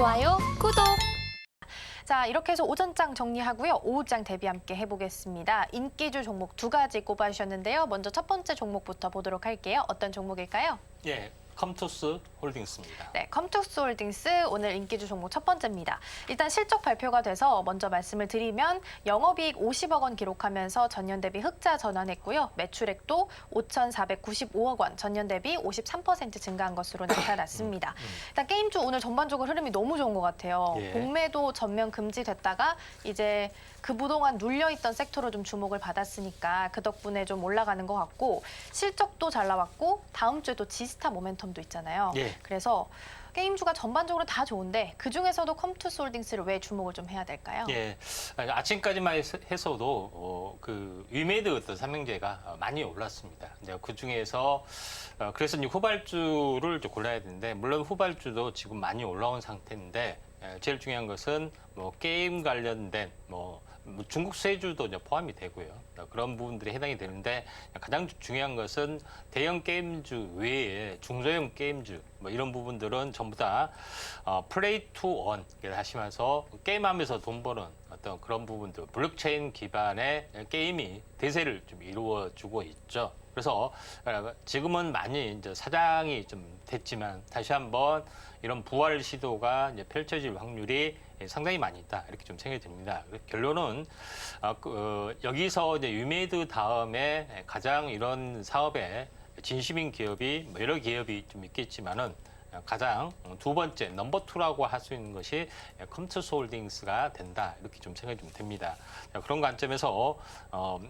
좋아요, 구독! 자, 이렇게 해서 오전장 정리하고요. 오후장 대비 함께 해보겠습니다. 인기주 종목 두 가지 꼽아주셨는데요. 먼저 첫 번째 종목부터 보도록 할게요. 어떤 종목일까요? 예, 컴투스 홀딩스입니다. 네, 컴투스 홀딩스 오늘 인기주 종목 첫 번째입니다. 일단 실적 발표가 돼서 먼저 말씀을 드리면 영업이익 50억 원 기록하면서 전년 대비 흑자 전환했고요. 매출액도 5,495억 원, 전년 대비 53% 증가한 것으로 나타났습니다. 일단 게임주 오늘 전반적으로 흐름이 너무 좋은 것 같아요. 예. 공매도 전면 금지됐다가 이제 그동안 눌려있던 섹터로 좀 주목을 받았으니까 그 덕분에 좀 올라가는 것 같고 실적도 잘 나왔고 다음 주에도 지스타 모멘텀도 있잖아요. 예. 그래서 게임주가 전반적으로 다 좋은데 그중에서도 컴투스 홀딩스를 왜 주목을 좀 해야 될까요? 예, 아침까지만 해서도 그 위메이드 어떤 삼형제가 많이 올랐습니다. 이제 그 중에서 그래서 이제 후발주를 좀 골라야 되는데 물론 후발주도 지금 많이 올라온 상태인데 제일 중요한 것은 뭐 게임 관련된 뭐 중국 수혜주도 이제 포함이 되고요. 그런 부분들이 해당이 되는데 가장 중요한 것은 대형 게임주 외에 중소형 게임주 뭐 이런 부분들은 전부 다 플레이 투 원 하시면서 게임하면서 돈 버는 어떤 그런 부분들 블록체인 기반의 게임이 대세를 좀 이루어주고 있죠. 그래서 지금은 많이 이제 사장이 좀 됐지만 다시 한번 이런 부활 시도가 이제 펼쳐질 확률이 상당히 많이 있다 이렇게 좀 생각이 듭니다. 결론은 여기서 이제 유메이드 다음에 가장 이런 사업에 진심인 기업이 뭐 여러 기업이 좀 있겠지만은 가장 두 번째 넘버 투라고 할 수 있는 것이 컴투스 홀딩스가 된다 이렇게 좀 생각이 좀 됩니다. 그런 관점에서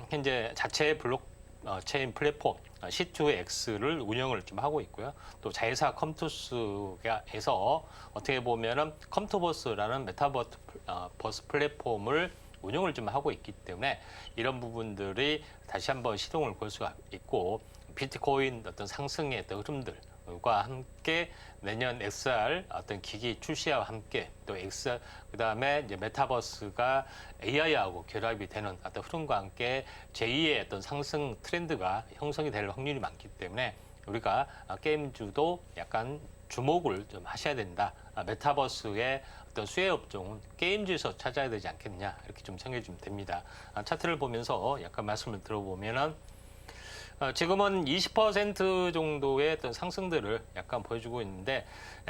현재 자체 블록체인 플랫폼 C2X를 운영을 좀 하고 있고요. 또 자회사 컴투스에서 어떻게 보면은 컴투버스라는 메타버스 플랫폼을 운영을 좀 하고 있기 때문에 이런 부분들이 다시 한번 시동을 걸 수가 있고 비트코인 어떤 상승의 어떤 흐름들과 함께 내년 XR 어떤 기기 출시와 함께 또 XR 그다음에 이제 메타버스가 AI하고 결합이 되는 어떤 흐름과 함께 제2의 어떤 상승 트렌드가 형성이 될 확률이 많기 때문에 우리가 게임주도 약간 주목을 좀 하셔야 된다. 메타버스의 어떤 수혜 업종은 게임주에서 찾아야 되지 않겠느냐 이렇게 좀 생각이 좀 됩니다. 차트를 보면서 약간 말씀을 들어보면은 지금은 20% 정도의 어떤 상승들을 약간 보여주고 있는데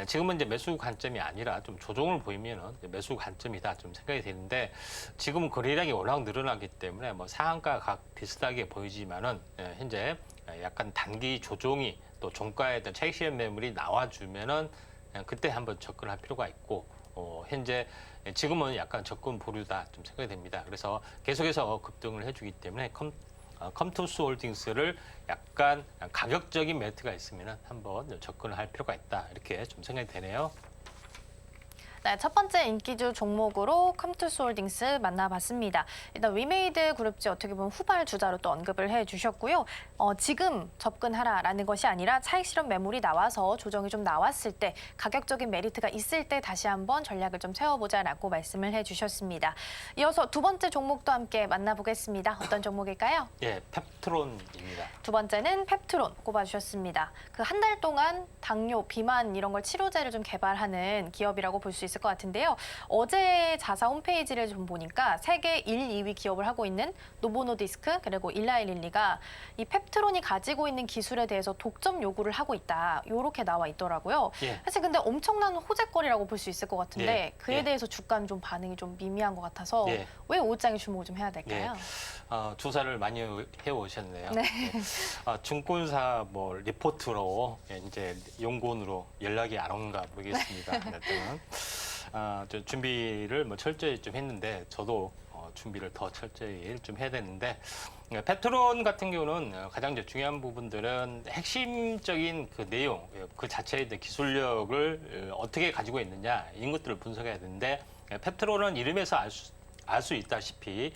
지금은 이제 매수 관점이 아니라 좀 조정을 보이면은 매수 관점이다 좀 생각이 되는데 지금은 거래량이 워낙 늘어나기 때문에 뭐 상한가 각 비슷하게 보이지만은 현재 약간 단기 조정이 또 종가의 어떤 차익 실현 매물이 나와주면은 그때 한번 접근할 필요가 있고 현재 지금은 약간 접근 보류다 좀 생각이 됩니다. 그래서 계속해서 급등을 해주기 때문에 컴투스 홀딩스를 약간 가격적인 매트가 있으면 한번 접근을 할 필요가 있다 이렇게 좀 생각이 되네요. 네, 첫 번째 인기주 종목으로 컴투스 홀딩스 만나봤습니다. 일단 위메이드 그룹지 어떻게 보면 후발 주자로 또 언급을 해주셨고요. 지금 접근하라라는 것이 아니라 차익 실현 매물이 나와서 조정이 좀 나왔을 때 가격적인 메리트가 있을 때 다시 한번 전략을 좀 세워보자라고 말씀을 해주셨습니다. 이어서 두 번째 종목도 함께 만나보겠습니다. 어떤 종목일까요? 예, 펩트론입니다. 두 번째는 펩트론 꼽아주셨습니다. 그 한 달 동안 당뇨, 비만 이런 걸 치료제를 좀 개발하는 기업이라고 볼 수 있을 것 같은데요. 어제 자사 홈페이지를 좀 보니까 세계 1, 2위 기업을 하고 있는 노보노디스크 그리고 일라일릴리가 이 펩트론이 가지고 있는 기술에 대해서 독점 요구를 하고 있다. 이렇게 나와 있더라고요. 예. 사실 근데 엄청난 호재거리라고 볼 수 있을 것 같은데 예. 그에 예. 대해서 주가는 좀 반응이 좀 미미한 것 같아서 예. 왜 오장에 주목을 좀 해야 될까요? 조사를 많이 해오셨네요. 네. 증권사 뭐 리포트로 이제 용건으로 연락이 안 온가 모르겠습니다. 좀 준비를 뭐 철저히 좀 했는데 저도 준비를 더 철저히 좀 해야 되는데 펩트론 같은 경우는 가장 이제 중요한 부분들은 핵심적인 그 내용, 그 자체의 기술력을 어떻게 가지고 있느냐 이런 것들을 분석해야 되는데 펩트론은 이름에서 알 수 있다시피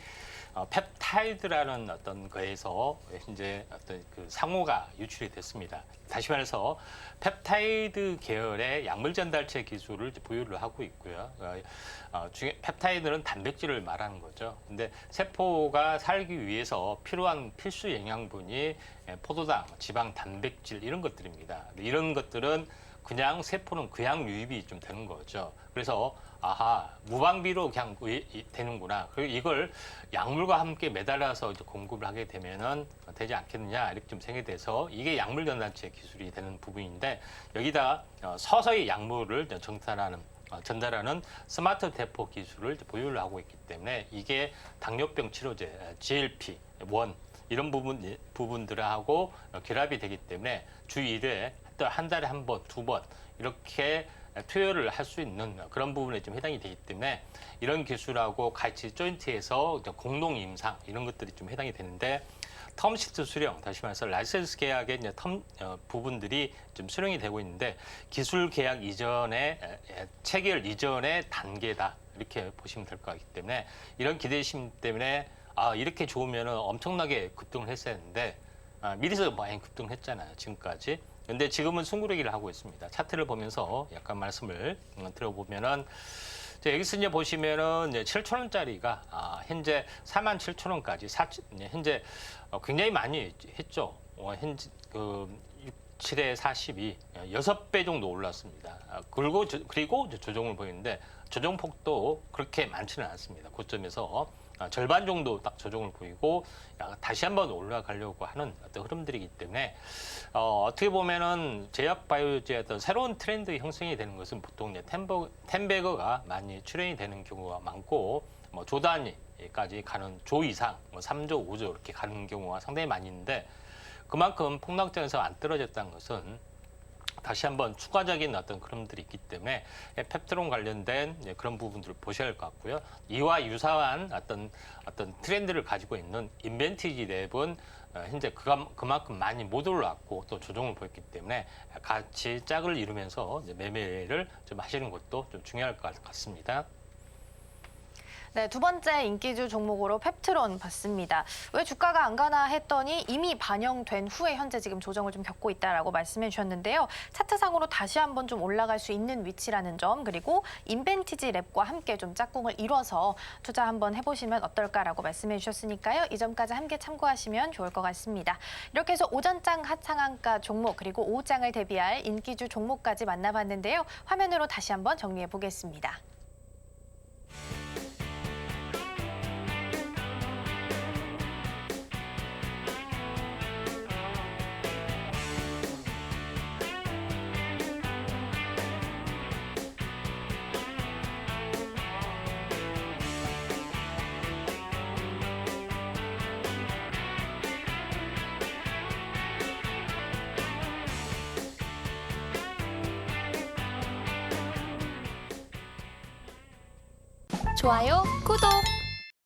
펩타이드라는 어떤 거에서 이제 어떤 그 상호가 유출이 됐습니다. 다시 말해서 펩타이드 계열의 약물 전달체 기술을 보유를 하고 있고요. 펩타이드는 단백질을 말하는 거죠. 근데 세포가 살기 위해서 필요한 필수 영양분이 포도당, 지방, 단백질 이런 것들입니다. 이런 것들은 그냥 세포는 그냥 유입이 좀 되는 거죠. 그래서 아하, 무방비로 그냥 되는구나. 그리고 이걸 약물과 함께 매달아서 이제 공급을 하게 되면은 되지 않겠느냐 이렇게 좀 생각이 돼서 이게 약물 전달체 기술이 되는 부분인데 여기다 서서히 약물을 전달하는 스마트 대포 기술을 보유를 하고 있기 때문에 이게 당뇨병 치료제 GLP-1 이런 부분들하고 결합이 되기 때문에 주 1회 또 한 달에 한 번, 두 번 이렇게 투여를 할 수 있는 그런 부분에 좀 해당이 되기 때문에 이런 기술하고 같이 조인트에서 공동 임상 이런 것들이 좀 해당이 되는데 텀시트 수령, 다시 말해서 라이센스 계약의 이제 부분들이 좀 수령이 되고 있는데 기술 계약 이전에 체결 이전의 단계다 이렇게 보시면 될 것 같기 때문에 이런 기대심 때문에 이렇게 좋으면 엄청나게 급등을 했어야 했는데 미리서 많이 급등을 했잖아요 지금까지. 근데 지금은 숨고르기를 하고 있습니다. 차트를 보면서 약간 말씀을 들어보면은 여기서 이제 보시면은 이제 7,000원짜리가 현재 47,000원까지 현재 굉장히 많이 했죠. 현재 7에 42, 6배 정도 올랐습니다. 그리고 조정을 보이는데 조정폭도 그렇게 많지는 않습니다. 고점에서 절반 정도 딱 조정을 보이고 다시 한번 올라가려고 하는 어떤 흐름들이기 때문에 어떻게 보면은 제약 바이오주의 어떤 새로운 트렌드 형성이 되는 것은 보통 이제 텐베거가 많이 출연이 되는 경우가 많고 조 단위까지 가는 조 이상 3조, 5조 이렇게 가는 경우가 상당히 많이 있는데 그만큼 폭락장에서 안 떨어졌다는 것은 다시 한번 추가적인 어떤 흐름들이 있기 때문에 펩트론 관련된 그런 부분들을 보셔야 할 것 같고요. 이와 유사한 어떤 트렌드를 가지고 있는 인벤티지 랩은 현재 그만큼 많이 못 올랐고 또 조정을 보였기 때문에 같이 짝을 이루면서 매매를 좀 하시는 것도 좀 중요할 것 같습니다. 네, 두 번째 인기주 종목으로 펩트론 봤습니다. 왜 주가가 안 가나 했더니 이미 반영된 후에 현재 지금 조정을 좀 겪고 있다라고 말씀해 주셨는데요. 차트상으로 다시 한번 좀 올라갈 수 있는 위치라는 점, 그리고 인벤티지 랩과 함께 좀 짝꿍을 이뤄서 투자 한번 해보시면 어떨까라고 말씀해 주셨으니까요. 이 점까지 함께 참고하시면 좋을 것 같습니다. 이렇게 해서 오전장 하상한가 종목 그리고 오후장을 대비할 인기주 종목까지 만나봤는데요. 화면으로 다시 한번 정리해 보겠습니다. 좋아요, 구독!